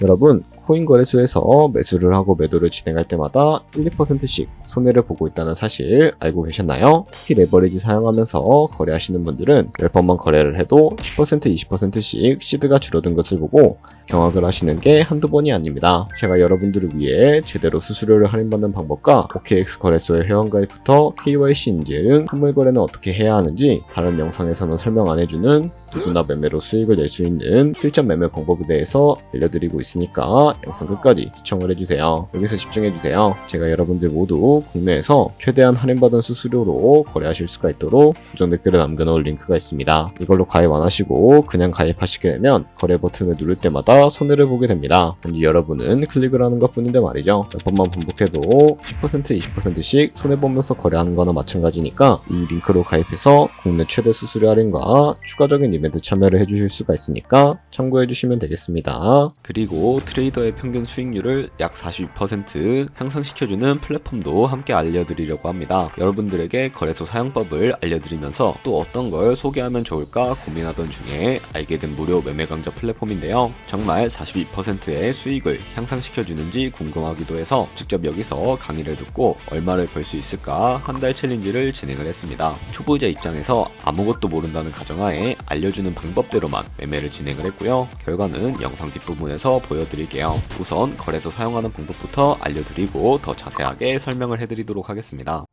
여러분, 코인 거래소에서 매수를 하고 매도를 진행할 때마다 1, 2%씩 손해를 보고 있다는 사실 알고 계셨나요? 특히 레버리지 사용하면서 거래하시는 분들은 10번만 거래를 해도 10%, 20%씩 시드가 줄어든 것을 보고 경악을 하시는 게 한두 번이 아닙니다. 제가 여러분들을 위해 제대로 수수료를 할인받는 방법과 OKX 거래소의 회원가입부터 KYC 인증, 선물 거래는 어떻게 해야 하는지 다른 영상에서는 설명 안 해주는 누구나 매매로 수익을 낼 수 있는 실전 매매 방법에 대해서 알려드리고 있으니까 영상 끝까지 시청을 해주세요. 여기서 집중해주세요. 제가 여러분들 모두 국내에서 최대한 할인받은 수수료로 거래하실 수가 있도록 고정 댓글에 남겨놓을 링크가 있습니다. 이걸로 가입 안 하시고 그냥 가입하시게 되면 거래 버튼을 누를 때마다 손해를 보게 됩니다. 단지 여러분은 클릭을 하는 것 뿐인데 말이죠. 몇 번만 반복해도 10%, 20%씩 손해보면서 거래하는 거나 마찬가지니까 이 링크로 가입해서 국내 최대 수수료 할인과 추가적인 이벤트 참여를 해주실 수가 있으니까 참고해주시면 되겠습니다. 그리고 트레이더의 평균 수익률을 약 42% 향상시켜주는 플랫폼도 함께 알려드리려고 합니다. 여러분들에게 거래소 사용법을 알려드리면서 또 어떤 걸 소개하면 좋을까 고민하던 중에 알게 된 무료 매매 강좌 플랫폼인데요. 정말 42%의 수익을 향상시켜주는지 궁금하기도 해서 직접 여기서 강의를 듣고 얼마를 벌 수 있을까 한 달 챌린지를 진행을 했습니다. 초보자 입장에서 아무것도 모른다는 가정하에 알려주는 방법대로만 매매를 진행을 했고요. 결과는 영상 뒷부분에서 보여드릴게요. 우선 거래소 사용하는 방법부터 알려드리고 더 자세하게 설명을 해드리도록 하겠습니다.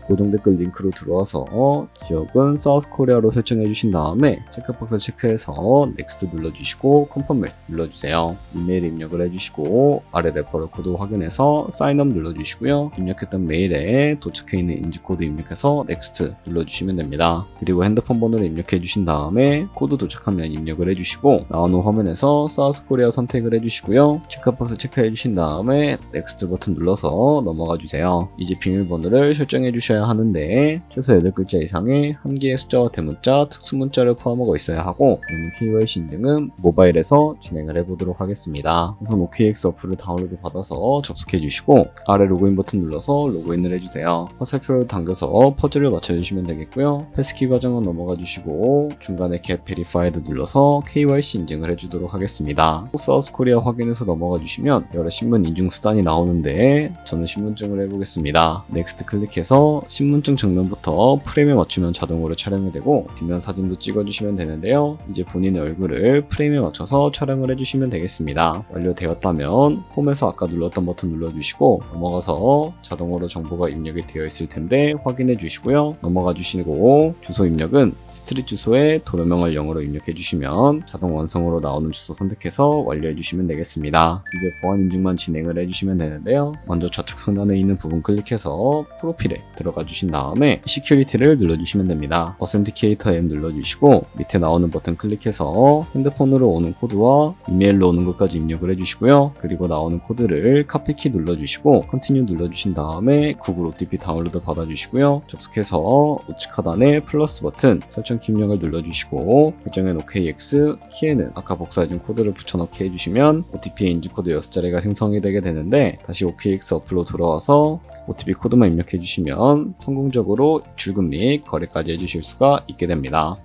고정 댓글 링크로 들어와서 지역은 사우스코리아로 설정해 주신 다음에 체크박스 체크해서 넥스트 눌러주시고 컨펌을 눌러주세요. 이메일 입력을 해주시고 아래 레퍼럴 코드 확인해서 사인업 눌러주시고요. 입력했던 메일에 도착해 있는 인증코드 입력해서 넥스트 눌러주시면 됩니다. 그리고 핸드폰 번호를 입력해 주신 다음에 코드 도착하면 입력을 해주시고 나온 후 화면에서 사우스코리아 선택을 해주시고요. 체크박스 체크해 주신 다음에 넥스트 버튼 눌러서 넘어가 주세요. 이제 비밀번호를 설정해 주셔야 하는데 최소 8글자 이상의 한 개의 숫자와 대문자, 특수문자를 포함하고 있어야 하고 그러면 KYC 인증은 모바일에서 진행을 해보도록 하겠습니다. 우선 OKX 어플을 다운로드 받아서 접속해 주시고 아래 로그인 버튼 눌러서 로그인을 해주세요. 화살표를 당겨서 퍼즐을 맞춰주시면 되겠고요. 패스키 과정은 넘어가 주시고 중간에 Get Verified 눌러서 KYC 인증을 해주도록 하겠습니다. 사우스코리아 확인해서 넘어가 주시면 여러 신분 인증 수단이 나오는데 저는 신분증을 해보겠습니다. 넥스트 클릭해서 신분증 정면부터 프레임에 맞추면 자동으로 촬영이 되고 뒷면 사진도 찍어주시면 되는데요. 이제 본인의 얼굴을 프레임에 맞춰서 촬영을 해주시면 되겠습니다. 완료되었다면 홈에서 아까 눌렀던 버튼 눌러주시고 넘어가서 자동으로 정보가 입력이 되어 있을 텐데 확인해 주시고요. 넘어가 주시고 주소 입력은 스트릿 주소에 도로명을 0으로 입력해 주시면 자동 완성으로 나오는 주소 선택해서 완료해 주시면 되겠습니다. 이제 보안 인증만 진행을 해주시면 되는데요. 먼저 좌측 상단에 있는 부분 클릭해서 프로필에 들어가 주신 다음에 시큐리티를 눌러주시면 됩니다. 어센티케이터 앱 눌러주시고 밑에 나오는 버튼 클릭해서 핸드폰으로 오는 코드와 이메일로 오는 것까지 입력을 해주시고요. 그리고 나오는 코드를 카피키 눌러주시고 컨티뉴 눌러주신 다음에 구글 OTP 다운로드 받아주시고요. 접속해서 우측 하단에 플러스 버튼 설정 키 입력을 눌러주시고 결정엔 OKX 키에는 아까 복사해준 코드를 붙여넣기 해주시면 OTP의 인증코드 6자리가 생성이 되게 되는데 다시 OKX 어플로 들어와서 OTP 코드만 입력해 주시면 성공적으로 출금 및 거래까지 해주실 수가 있게 됩니다.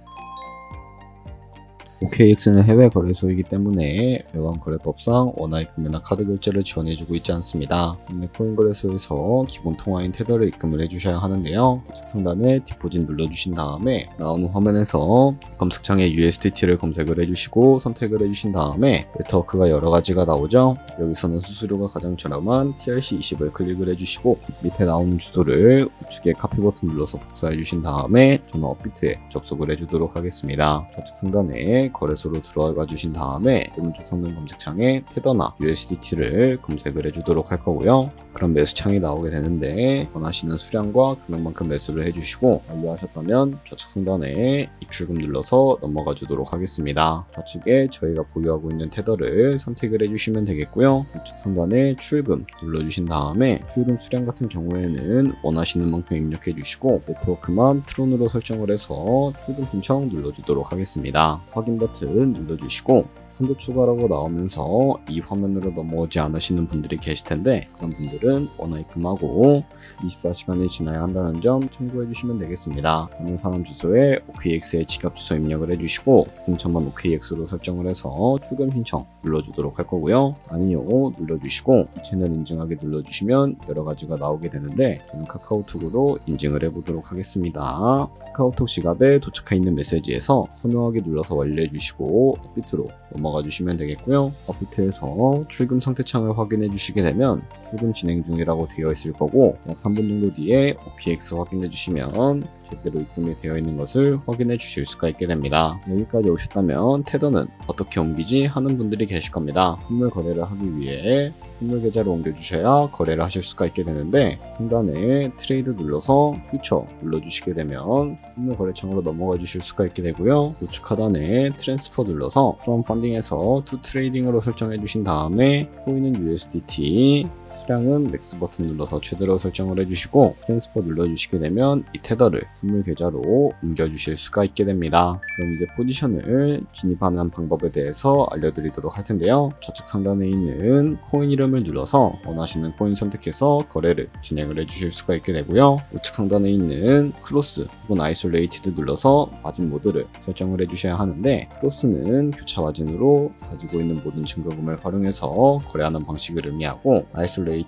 OKX는 해외 거래소이기 때문에 외환거래법상 원화입 구매나 카드 결제를 지원해주고 있지 않습니다. 국내 코인 거래소에서 기본 통화인 테더를 입금을 해주셔야 하는데요. 상단에 디포짓 눌러주신 다음에 나오는 화면에서 검색창에 USDT를 검색을 해주시고 선택을 해주신 다음에 네트워크가 여러 가지가 나오죠. 여기서는 수수료가 가장 저렴한 TRC20을 클릭을 해주시고 밑에 나오는 주소를 우측에 카피 버튼 눌러서 복사해 주신 다음에 저는 업비트에 접속을 해주도록 하겠습니다. 좌측 상단에 거래소로 들어가 주신 다음에 오른쪽 상단 검색창에 테더나 USDT를 검색을 해주도록 할 거고요. 그럼 매수창이 나오게 되는데 원하시는 수량과 금액만큼 매수를 해주시고 완료하셨다면 좌측 상단에 입출금 눌러서 넘어가 주도록 하겠습니다. 좌측에 저희가 보유하고 있는 테더를 선택을 해주시면 되겠고요. 우측 상단에 출금 눌러주신 다음에 출금 수량 같은 경우에는 원하시는 만큼 입력해 주시고 네트워크만 트론으로 설정을 해서 출금 신청 눌러주도록 하겠습니다. 확인 버튼 눌러주시고 펀드 추가라고 나오면서 이 화면으로 넘어오지 않으시는 분들이 계실 텐데 그런 분들은 원화 입금하고 24시간이 지나야 한다는 점 참고해 주시면 되겠습니다. 하는 사람 주소에 OKX의 지갑 주소 입력을 해주시고 신청만 OKX로 설정을 해서 출금 신청 눌러주도록 할 거고요. 아니요 눌러주시고 채널 인증하기 눌러주시면 여러 가지가 나오게 되는데 저는 카카오톡으로 인증을 해보도록 하겠습니다. 카카오톡 지갑에 도착해 있는 메시지에서 선호하기 눌러서 완료해 주시고 업비트로 넘어가 주시면 되겠고요. 업비트에서 출금 상태 창을 확인해 주시게 되면 출금 진행 중이라고 되어 있을 거고 약 3분 정도 뒤에 OKX 확인해 주시면 제대로 입금이 되어 있는 것을 확인해 주실 수가 있게 됩니다. 여기까지 오셨다면 테더는 어떻게 옮기지 하는 분들이 계실 겁니다. 선물 거래를 하기 위해 선물 계좌로 옮겨주셔야 거래를 하실 수가 있게 되는데 상단에 트레이드 눌러서 퓨처 눌러주시게 되면 선물 거래창으로 넘어가 주실 수가 있게 되고요. 우측 하단에 트랜스퍼 눌러서 from funding에서 to trading으로 설정해 주신 다음에 코인은 USDT 수량은 맥스 버튼 눌러서 최대로 설정을 해주시고 트랜스퍼 눌러주시게 되면 이 테더를 선물 계좌로 옮겨주실 수가 있게 됩니다. 그럼 이제 포지션을 진입하는 방법에 대해서 알려드리도록 할 텐데요. 좌측 상단에 있는 코인 이름을 눌러서 원하시는 코인 선택해서 거래를 진행을 해주실 수가 있게 되고요. 우측 상단에 있는 크로스 혹은 아이솔레이티드 눌러서 마진 모드를 설정을 해주셔야 하는데 크로스는 교차 마진으로 가지고 있는 모든 증거금을 활용해서 거래하는 방식을 의미하고 아이솔레이티드는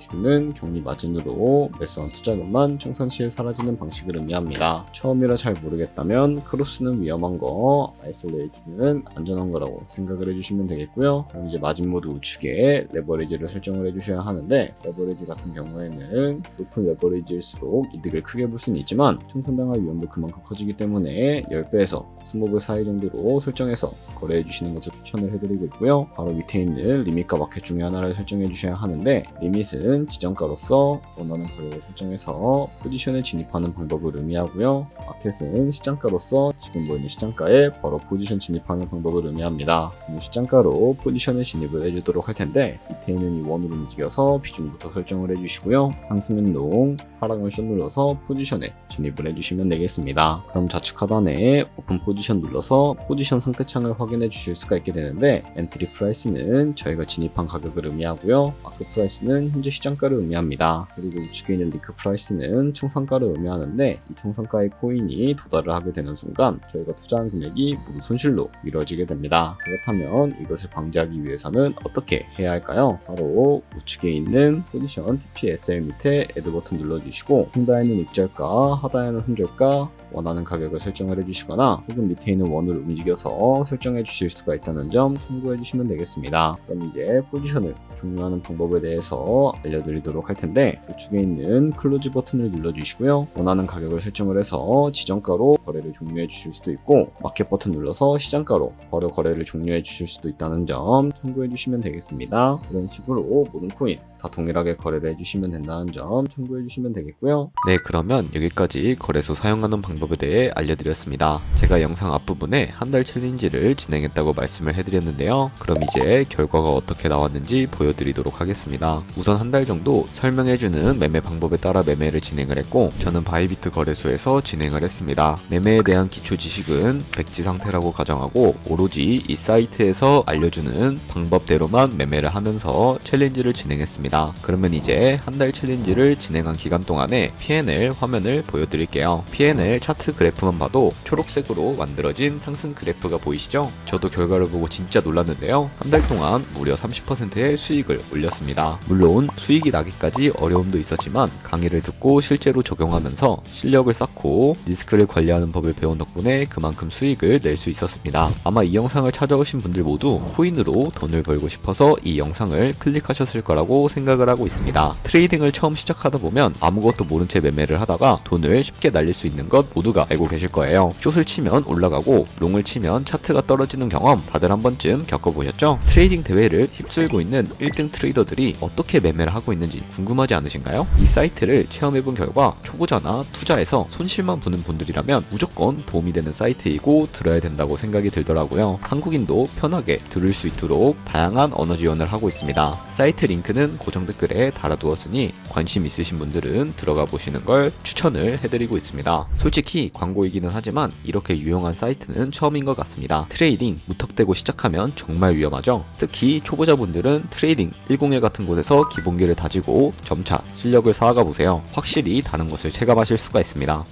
격리 마진으로 매수한 투자금만 청산 시에 사라지는 방식을 의미합니다. 처음이라 잘 모르겠다면 크로스는 위험한 거, 아이솔레이티드는 안전한 거라고 생각을 해주시면 되겠고요. 그럼 이제 마진 모드 우측에 레버리지를 설정을 해주셔야 하는데 레버리지 같은 경우에는 높은 레버리지일수록 이득을 크게 볼 수는 있지만 청산당할 위험도 그만큼 커지기 때문에 10배에서 20배 사이 정도로 설정해서 거래해 주시는 것을 추천을 해드리고 있고요. 바로 밑에 있는 리밋과 마켓 중에 하나를 설정해 주셔야 하는데 리밋은 지정가로서 원하는 거래를 설정해서 포지션에 진입하는 방법을 의미하고요. 마켓은 시장가로서 지금 보이는 시장가에 바로 포지션 진입하는 방법을 의미합니다. 시장가로 포지션에 진입을 해주도록 할 텐데 밑에 있는 이 원으로 움직여서 비중부터 설정을 해주시고요. 상승연동 하락을 션 눌러서 포지션에 진입을 해주시면 되겠습니다. 그럼 좌측 하단에 오픈 포지션 눌러서 포지션 상태창을 확인해 주실 수가 있게 되는데 엔트리 프라이스는 저희가 진입한 가격을 의미하고요. 마크 프라이스는 현재 시장가를 의미합니다. 그리고 우측에 있는 리크 프라이스는 청산가를 의미하는데 이 청산가의 코인이 도달을 하게 되는 순간 저희가 투자한 금액이 모두 손실로 이루어지게 됩니다. 그렇다면 이것을 방지하기 위해서는 어떻게 해야 할까요? 바로 우측에 있는 포지션 TPSL 밑에 애드 버튼 눌러주시고 상단에는 입절가, 하단에는 손절가 원하는 가격을 설정을 해주시거나 혹은 밑에 있는 원을 움직여서 설정해 주실 수가 있다는 점 참고해 주시면 되겠습니다. 그럼 이제 포지션을 종료하는 방법에 대해서 알려드리도록 할 텐데 우측에 있는 클로즈 버튼을 눌러주시고요. 원하는 가격을 설정을 해서 지정가로 거래를 종료해 주실 수도 있고 마켓 버튼 눌러서 시장가로 바로 거래를 종료해 주실 수도 있다는 점 참고해 주시면 되겠습니다. 이런 식으로 모든 코인 다 동일하게 거래를 해주시면 된다는 점 참고해 주시면 되겠고요. 네, 그러면 여기까지 거래소 사용하는 방법에 대해 알려드렸습니다. 제가 영상 앞부분에 한 달 챌린지를 진행했다고 말씀을 해드렸는데요. 그럼 이제 결과가 어떻게 나왔는지 보여드리도록 하겠습니다. 우선 한 달 정도 설명해주는 매매 방법에 따라 매매를 진행을 했고 저는 바이비트 거래소에서 진행을 했습니다. 매매에 대한 기초 지식은 백지 상태라고 가정하고 오로지 이 사이트에서 알려주는 방법대로만 매매를 하면서 챌린지를 진행했습니다. 그러면 이제 한 달 챌린지를 진행한 기간 동안에 P&L 화면을 보여드릴게요. P&L 차트 그래프만 봐도 초록색으로 만들어진 상승 그래프가 보이시죠? 저도 결과를 보고 진짜 놀랐는데요. 한 달 동안 무려 30%의 수익을 올렸습니다. 물론 수익이 나기까지 어려움도 있었지만 강의를 듣고 실제로 적용하면서 실력을 쌓고 리스크를 관리하는 법을 배운 덕분에 그만큼 수익을 낼 수 있었습니다. 아마 이 영상을 찾아오신 분들 모두 코인으로 돈을 벌고 싶어서 이 영상을 클릭하셨을 거라고 생각을 하고 있습니다. 트레이딩을 처음 시작하다 보면 아무것도 모른 채 매매를 하다가 돈을 쉽게 날릴 수 있는 것 모두가 알고 계실 거예요. 숏을 치면 올라가고 롱을 치면 차트가 떨어지는 경험 다들 한 번쯤 겪어보셨죠? 트레이딩 대회를 휩쓸고 있는 1등 트레이더들이 어떻게 매매를 구매를 하고 있는지 궁금하지 않으신가요? 이 사이트를 체험해본 결과 초보자나 투자해서 손실만 부는 분들이라면 무조건 도움이 되는 사이트이고 들어야 된다고 생각이 들더라고요. 한국인도 편하게 들을 수 있도록 다양한 언어 지원을 하고 있습니다. 사이트 링크는 고정 댓글에 달아두었으니 관심 있으신 분들은 들어가 보시는 걸 추천을 해드리고 있습니다. 솔직히 광고이기는 하지만 이렇게 유용한 사이트는 처음인 것 같습니다. 트레이딩 무턱대고 시작하면 정말 위험하죠. 특히 초보자분들은 트레이딩 101 같은 곳에서 기본기를 다지고 점차 실력을 쌓아가 보세요. 확실히 다른 것을 체감하실 수가 있습니다.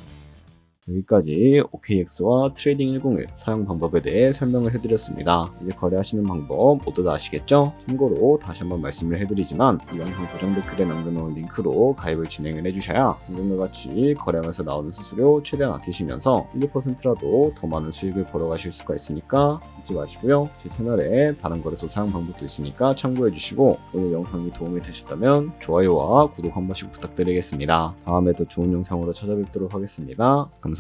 여기까지 OKX와 트레이딩 101 사용 방법에 대해 설명을 해드렸습니다. 이제 거래하시는 방법 모두 다 아시겠죠? 참고로 다시 한번 말씀을 해드리지만 이 영상 고정 댓글에 남겨놓은 링크로 가입을 진행을 해주셔야 방금과 같이 거래하면서 나오는 수수료 최대한 아끼시면서 1~2%라도 더 많은 수익을 벌어가실 수가 있으니까 잊지 마시고요. 제 채널에 다른 거래소 사용 방법도 있으니까 참고해주시고 오늘 영상이 도움이 되셨다면 좋아요와 구독 한 번씩 부탁드리겠습니다. 다음에 더 좋은 영상으로 찾아뵙도록 하겠습니다. 감사합니다.